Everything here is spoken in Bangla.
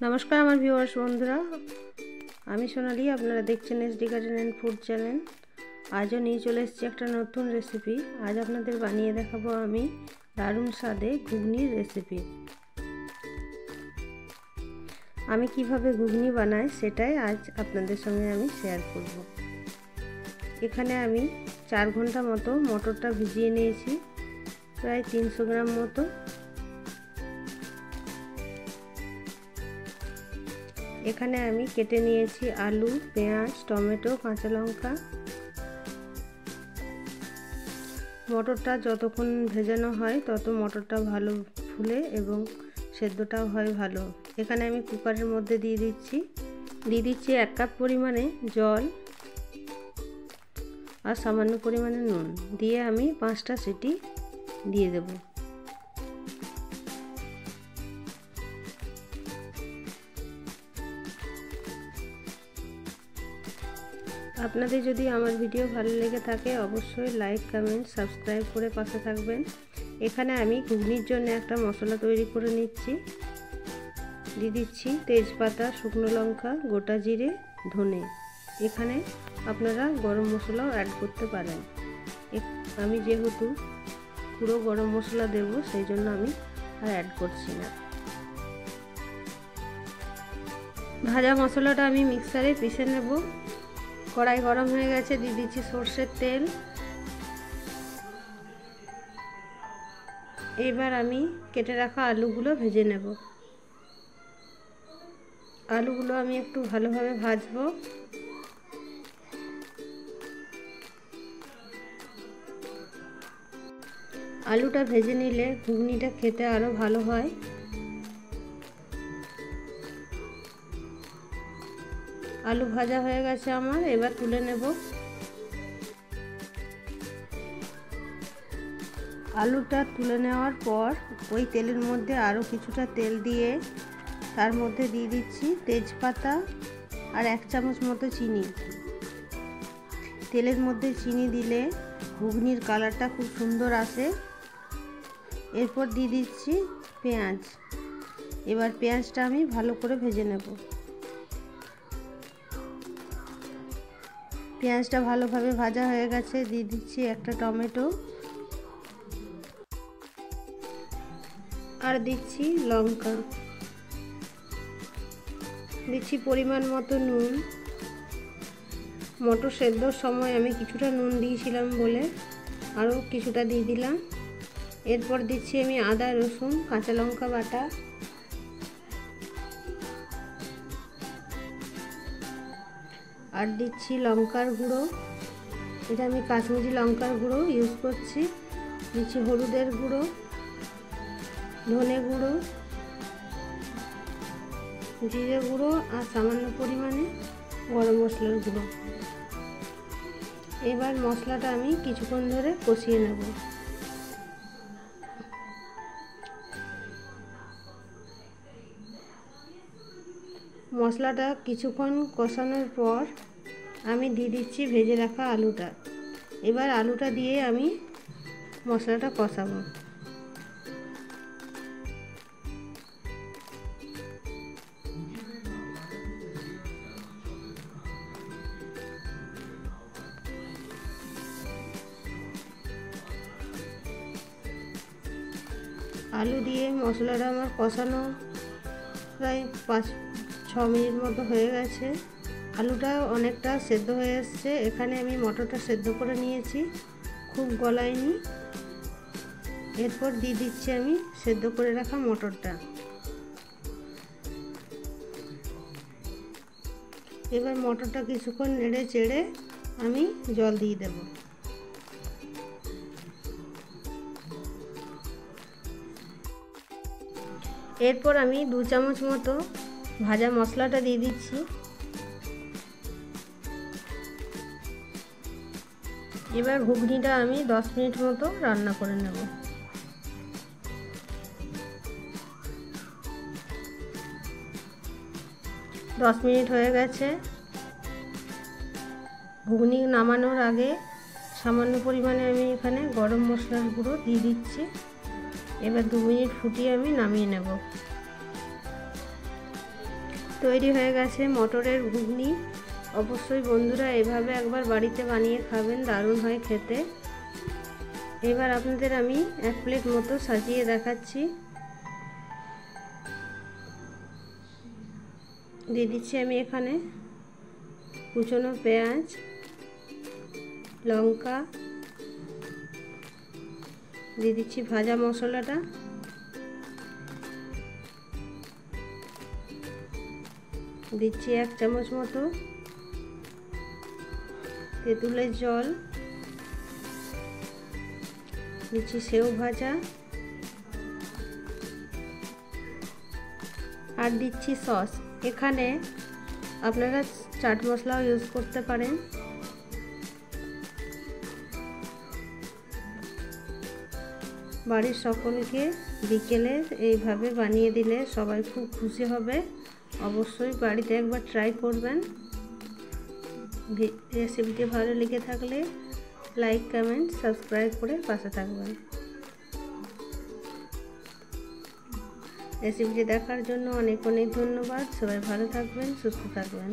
नमस्कार আমার ভিউয়ার্স বন্ধুরা, আমি সোনালি। আপনারা দেখছেন SD garden and food channel. আজও নিয়ে চলে এসেছি একটা নতুন রেসিপি। আজ আপনাদের বানিয়ে দেখাবো আমি দারুণ স্বাদে ঘুগনির রেসিপি। আমি কিভাবে ঘুগনি বানাই সেটাই আজ আপনাদের সঙ্গে আমি শেয়ার করব। এখানে আমি 4 ঘন্টা মতো মটরটা ভিজিয়ে নিয়েছি, প্রায় 300 গ্রাম মতো। এখানে আমি কেটে নিয়েছি আলু, পেঁয়াজ, টমেটো, কাঁচা লঙ্কা। মটরটা যতক্ষণ ভেজানো হয় তত মটরটা ভালো ফুলে এবং সেদ্ধটাও হয় ভালো। এখানে আমি কুকারের মধ্যে দিয়ে দিচ্ছি 1 কাপ পরিমাণে জল আর সামান্য পরিমাণে নুন দিয়ে আমি 5টা সিটি দিয়ে দেব। আপনাদের যদি আমার ভিডিও ভালো লেগে থাকে অবশ্যই লাইক, কমেন্ট, সাবস্ক্রাইব করে পাশে থাকবেন। এখানে আমি ঘুগনির জন্য একটা মশলা তৈরি করে নিচ্ছি। দিয়ে দিচ্ছি তেজপাতা, শুকনো লঙ্কা, গোটা জিরে, ধনে। এখানে আপনারা গরম মশলাও অ্যাড করতে পারেন। আমি যেহেতু পুরো গরম মশলা দেব সেই জন্য আমি আর অ্যাড করছি না। ভাজা মশলাটা আমি মিক্সারে পিষে নেব। কড়াই গরম হয়ে গেছে, দিয়ে দিচ্ছি সরষের তেল। এবার আমি কেটে রাখা আলুগুলো ভেজে নেব। আলুগুলো আমি একটু ভালোভাবে ভাজবো। আলুটা ভেজে নিলে ঘুগনিটা খেতে আরো ভালো হয়। আলু ভাজা হয়ে গেছে আমার, এবার তুলে নেব। আলুটা তুলে নেওয়ার পর ওই তেলের মধ্যে আরও কিছুটা তেল দিয়ে তার মধ্যে দিয়ে দিচ্ছি তেজপাতা আর 1 চামচ মতো চিনি। তেলের মধ্যে চিনি দিলে ঘুগনির কালারটা খুব সুন্দর আসে। এরপর দিয়ে দিচ্ছি পেঁয়াজ। এবার পেঁয়াজটা আমি ভালো করে ভেজে নেব। পেঁয়াজটা ভালোভাবে ভাজা হয়ে গেছে, দিয়ে দিচ্ছি একটা টমেটো আর দিচ্ছি লঙ্কা। দিচ্ছি পরিমাণ মতো নুন। মটর সেদ্ধর সময় আমি কিছুটা নুন দিয়েছিলাম বলে আরও কিছুটা দিয়ে দিলাম। এরপর দিচ্ছি আমি আদা, রসুন, কাঁচা লঙ্কা বাটা। আর দিচ্ছি লঙ্কার গুঁড়ো। এটা আমি কাশ্মীরি লঙ্কার গুঁড়ো ইউজ করছি। দিচ্ছি হলুদের গুঁড়ো, ধনে গুঁড়ো, জিরে গুঁড়ো আর সামান্য পরিমাণে গরম মশলার গুঁড়ো। এবার মশলাটা আমি কিছুক্ষণ ধরে কষিয়ে নেব। মশলাটা কিছুক্ষণ কষানোর পর আমি দিয়ে দিচ্ছি ভেজে রাখা আলুটা। এবার আলুটা দিয়ে আমি মশলাটা কষাবো। আলু দিয়ে মশলাটা আমার কষানো প্রায় 5-6 মিনিট মতো হয়ে গেছে। আলুটা অনেকটা সেদ্ধ হয়ে এসছে। এখানে আমি মটরটা সেদ্ধ করে নিয়েছি, খুব গলায়নি। এরপর দিয়ে দিচ্ছি আমি সেদ্ধ করে রাখা মটরটা। এবার মটরটা কিছুক্ষণ নেড়ে চেড়ে আমি জল দিয়ে দেব। এরপর আমি 2 চামচ মতো ভাজা মশলাটা দিয়ে দিচ্ছি। এবার ঘুগনিটা আমি 10 মিনিট মতো রান্না করে নেব। 10 মিনিট হয়ে গেছে। ঘুগনি নামানোর আগে সামান্য পরিমাণে আমি এখানে গরম মশলার গুঁড়ো দিয়ে দিচ্ছি। এবার 2 মিনিট ফুটিয়ে আমি নামিয়ে নেব। তৈরি হয়ে গেছে মটরের ঘুগনি। অবশ্যই বন্ধুরা এভাবে একবার বাড়িতে বানিয়ে খাবেন, দারুণ হয় খেতে। এবার আপনাদের আমি 1 প্লেট মতো সাজিয়ে দেখাচ্ছি। দিয়ে দিচ্ছি আমি এখানে কুচনো পেঁয়াজ, লঙ্কা, দিয়ে দিচ্ছি ভাজা মশলাটা, দিচ্ছি 1 চামচ মতো তেঁতুলের জল, দিচ্ছি সেও ভাজা, আর দিচ্ছি সস। এখানে আপনারা চাট মশলাও ইউজ করতে পারেন। বাড়ির সকলকে বিকেলে এইভাবে বানিয়ে দিলে সবাই খুব খুশি হবে। অবশ্যই বাড়িতে একবার ট্রাই করবেন। রেসিপিটি ভালো লেগে থাকলে লাইক, কমেন্ট, সাবস্ক্রাইব করে পাশে থাকবেন। রেসিপিটি দেখার জন্য অনেক অনেক ধন্যবাদ। সবাই ভালো থাকবেন, সুস্থ থাকবেন।